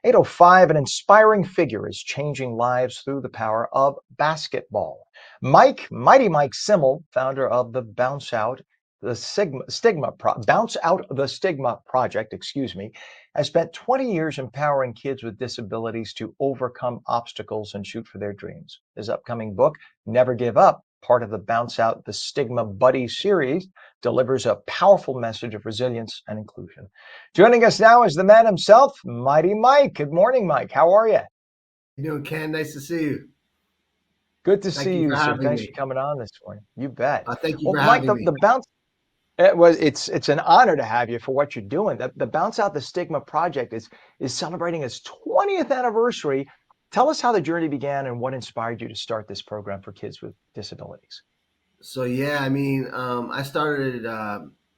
8:05, an inspiring figure is changing lives through the power of basketball. Mighty Mike Simmel, founder of the Bounce Out the Stigma project, has spent 20 years empowering kids with disabilities to overcome obstacles and shoot for their dreams. His upcoming book, Never Give Up, part of the Bounce Out the Stigma Buddy series, delivers a powerful message of resilience and inclusion. Joining us now is the man himself, Mighty Mike. Good morning, Mike. How are you? You doing, Ken? Nice to see you. Good to Thank see you you, for sir. having Thanks for me. coming on this morning. You bet. Thank you Well, for Mike, having the me. bounce it's an honor to have you for what you're doing. The Bounce Out the Stigma project is celebrating its 20th anniversary. Tell us how the journey began and what inspired you to start this program for kids with disabilities. So yeah, I started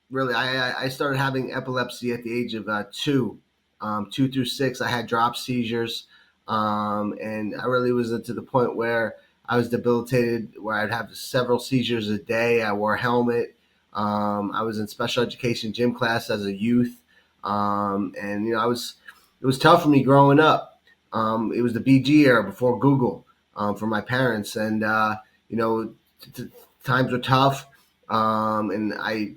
really. I started having epilepsy at the age of 2, 2 through 6. I had drop seizures, and I really was to the point where I was debilitated, where I'd have several seizures a day. I wore a helmet. I was in special education gym class as a youth, and it was tough for me growing up. It was the BG era before Google for my parents, and you know. Times were tough. And I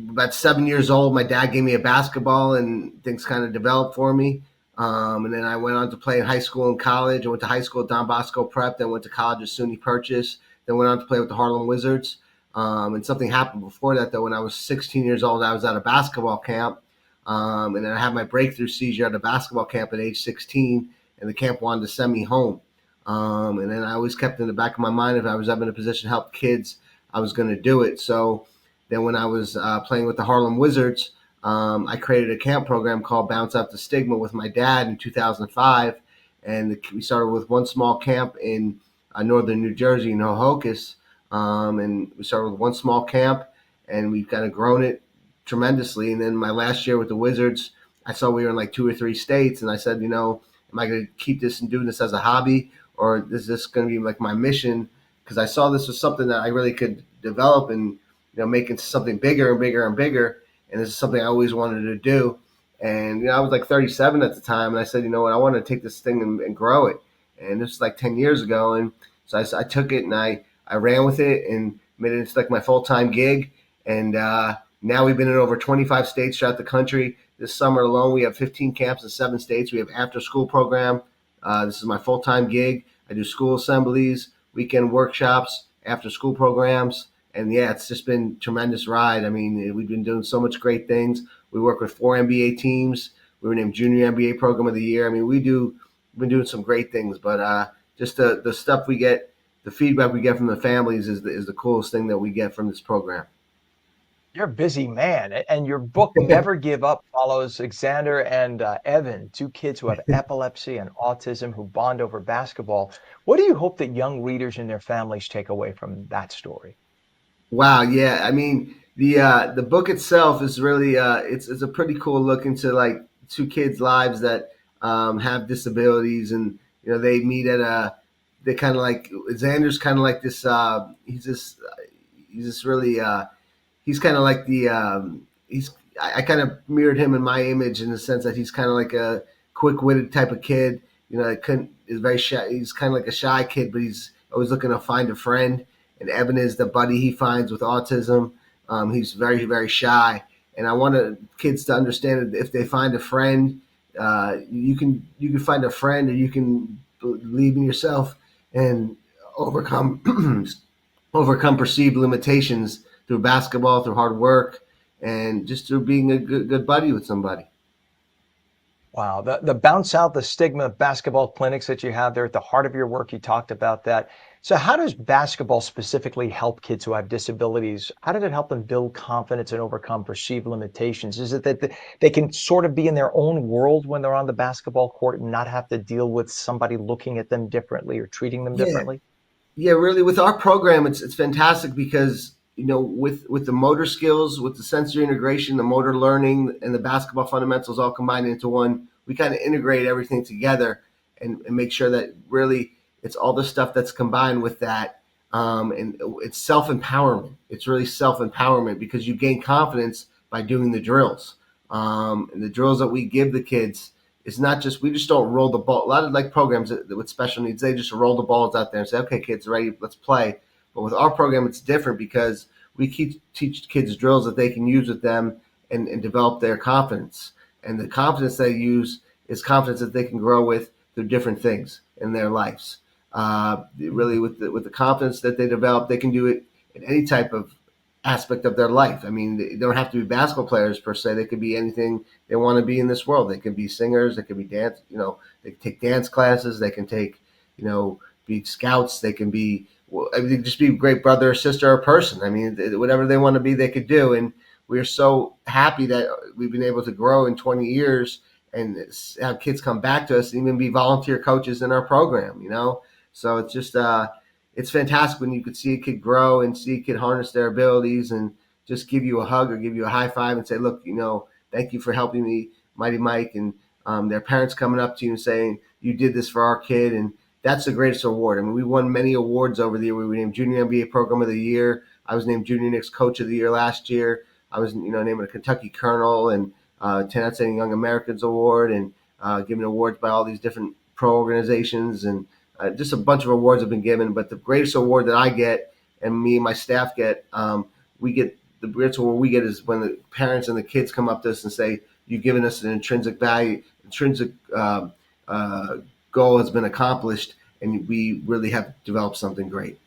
about 7 years old, my dad gave me a basketball, and things kind of developed for me. And then I went on to play in high school and college. I went to high school at Don Bosco Prep, then went to college at SUNY Purchase, then went on to play with the Harlem Wizards. And something happened before that, though. When I was 16 years old, I was at a basketball camp. And then I had my breakthrough seizure at a basketball camp at age 16, and the camp wanted to send me home. And then I always kept in the back of my mind, if I was ever in a position to help kids, I was going to do it. So then when I was playing with the Harlem Wizards, I created a camp program called Bounce Out the Stigma with my dad in 2005. And we started with one small camp in northern New Jersey in Hohokus. And we started with one small camp, and we've kind of grown it tremendously. And then my last year with the Wizards, I saw we were in like 2 or 3 states. And I said, am I going to keep this and do this as a hobby? Or is this going to be like my mission? Because I saw this was something that I really could develop and make into something bigger and bigger and bigger. And this is something I always wanted to do. And I was like 37 at the time, and I said, what, I want to take this thing and grow it. And this was like 10 years ago, and so I took it and I ran with it and made it into like my full-time gig. And now we've been in over 25 states throughout the country. This summer alone, we have 15 camps in 7 states. We have after-school program. This is my full-time gig. I do school assemblies, weekend workshops, after-school programs, and yeah, it's just been a tremendous ride. I mean, we've been doing so much great things. We work with 4 NBA teams. We were named Junior NBA Program of the Year. I mean, we've been doing some great things, but just the stuff we get, the feedback we get from the families is the coolest thing that we get from this program. You're a busy man, and your book, Never Give Up, follows Alexander and Evan, 2 kids who have epilepsy and autism who bond over basketball. What do you hope that young readers and their families take away from that story? Wow, yeah. I mean, the book itself is really it's a pretty cool look into like 2 kids' lives that have disabilities, and they meet at they kind of like Xander's kind of like this. He's this really he's kind of like the he's I kind of mirrored him in my image in the sense that he's kind of like a quick-witted type of kid. I couldn't is very shy. He's kind of like a shy kid, but he's always looking to find a friend. And Evan is the buddy he finds with autism. He's very, very shy, and I want kids to understand that if they find a friend, you can find a friend, or you can believe in yourself and overcome overcome perceived limitations through basketball, through hard work, and just through being a good buddy with somebody. Wow, the Bounce Out the Stigma basketball clinics that you have there at the heart of your work, you talked about that. So how does basketball specifically help kids who have disabilities? How did it help them build confidence and overcome perceived limitations? Is it that they can sort of be in their own world when they're on the basketball court and not have to deal with somebody looking at them differently or treating them Yeah, differently? yeah, really. With our program, it's fantastic because with the motor skills, with the sensory integration, the motor learning, and the basketball fundamentals all combined into one, we kind of integrate everything together and make sure that really it's all the stuff that's combined with that. And it's self empowerment. It's really self empowerment because you gain confidence by doing the drills. And the drills that we give the kids, it's not just, we just don't roll the ball. A lot of like programs with special needs, they just roll the balls out there and say, okay, kids, ready, let's play. But with our program, it's different because we teach kids drills that they can use with them and develop their confidence. And the confidence they use is confidence that they can grow with through different things in their lives. Really, with the confidence that they develop, they can do it in any type of aspect of their life. I mean, they don't have to be basketball players per se. They could be anything they want to be in this world. They can be singers. They can be dance. You know, they can take dance classes. They can take, you know, be scouts. They can be, well, I mean, just be a great brother or sister or person. I mean, whatever they want to be, they could do. And we're so happy that we've been able to grow in 20 years and have kids come back to us and even be volunteer coaches in our program. You know, so it's just it's fantastic when you could see a kid grow and see a kid harness their abilities and just give you a hug or give you a high five and say, look, you know, thank you for helping me, Mighty Mike, and their parents coming up to you and saying, you did this for our kid. And that's the greatest award. I mean, we won many awards over the year. We were named Junior NBA Program of the Year. I was named Junior Knicks Coach of the Year last year. I was, you know, named a Kentucky Colonel and 10 Outstanding Young Americans Award, and given awards by all these different pro organizations, and just a bunch of awards have been given. But the greatest award that I get, and me and my staff get, we get the greatest award we get is when the parents and the kids come up to us and say, "You've given us an intrinsic value, intrinsic goal has been accomplished, and we really have developed something great."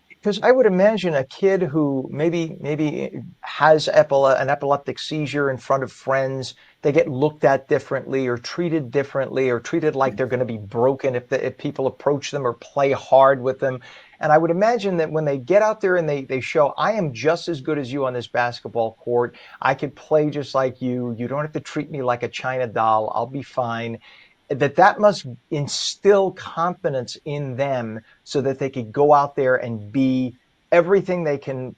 Because I would imagine a kid who maybe has an epileptic seizure in front of friends, they get looked at differently or treated like they're going to be broken if people approach them or play hard with them. And I would imagine that when they get out there and they show, I am just as good as you on this basketball court. I could play just like you. You don't have to treat me like a China doll. I'll be fine. That must instill confidence in them so that they could go out there and be everything they can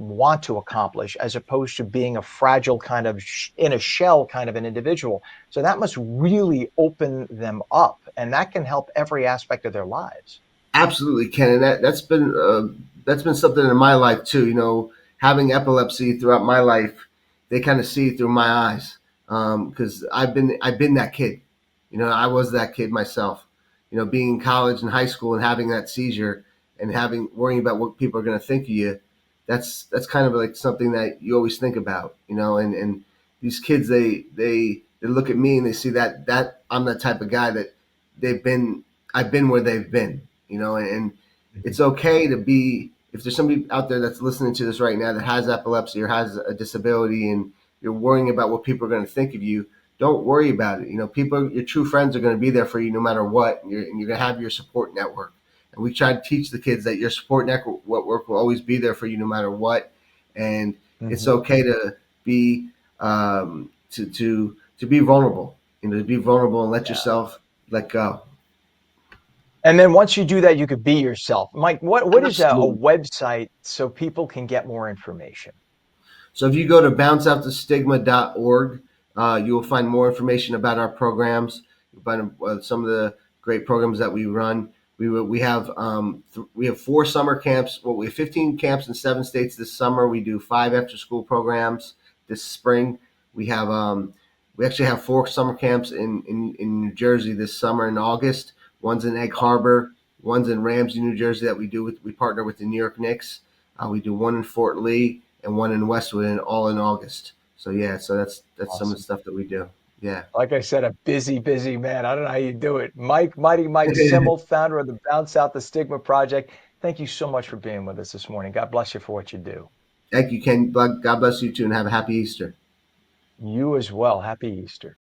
want to accomplish, as opposed to being a fragile kind of in a shell kind of an individual. So that must really open them up, and that can help every aspect of their lives. Absolutely, Ken, and that's been something in my life too. You know, having epilepsy throughout my life, they kind of see through my eyes because I've been that kid. You know, I was that kid myself. You know, being in college and high school and having that seizure and having worrying about what people are going to think of you. That's kind of like something that you always think about. You know, and these kids they look at me and they see that I'm that type of guy that they've been. I've been where they've been, you know, and it's okay to be, if there's somebody out there that's listening to this right now that has epilepsy or has a disability and you're worrying about what people are going to think of you, don't worry about it. You know, people, your true friends are going to be there for you no matter what, and you're going to have your support network. And we try to teach the kids that your support network will always be there for you no matter what. And it's Mhm. okay to be, to be vulnerable, you know, to be vulnerable and let Yeah. yourself let go. And then once you do that, you could be yourself. Mike, what is a Absolutely. website so people can get more information? So if you go to bounceouttostigma.org, you will find more information about our programs, about some of the great programs that we run. We have 4 summer camps. Well, we have 15 camps in 7 states this summer. We do 5 after-school programs this spring. We have we actually have 4 summer camps in New Jersey this summer in August. One's in Egg Harbor, one's in Ramsey, New Jersey that we partner with the New York Knicks. We do one in Fort Lee and one in Westwood, and all in August. So yeah, so that's some of the Awesome. stuff that we do. Yeah. Like I said, a busy man. I don't know how you do it. Mighty Mike Simmel, founder of the Bounce Out the Stigma Project. Thank you so much for being with us this morning. God bless you for what you do. Thank you, Ken. God bless you too, and have a happy Easter. You as well. Happy Easter.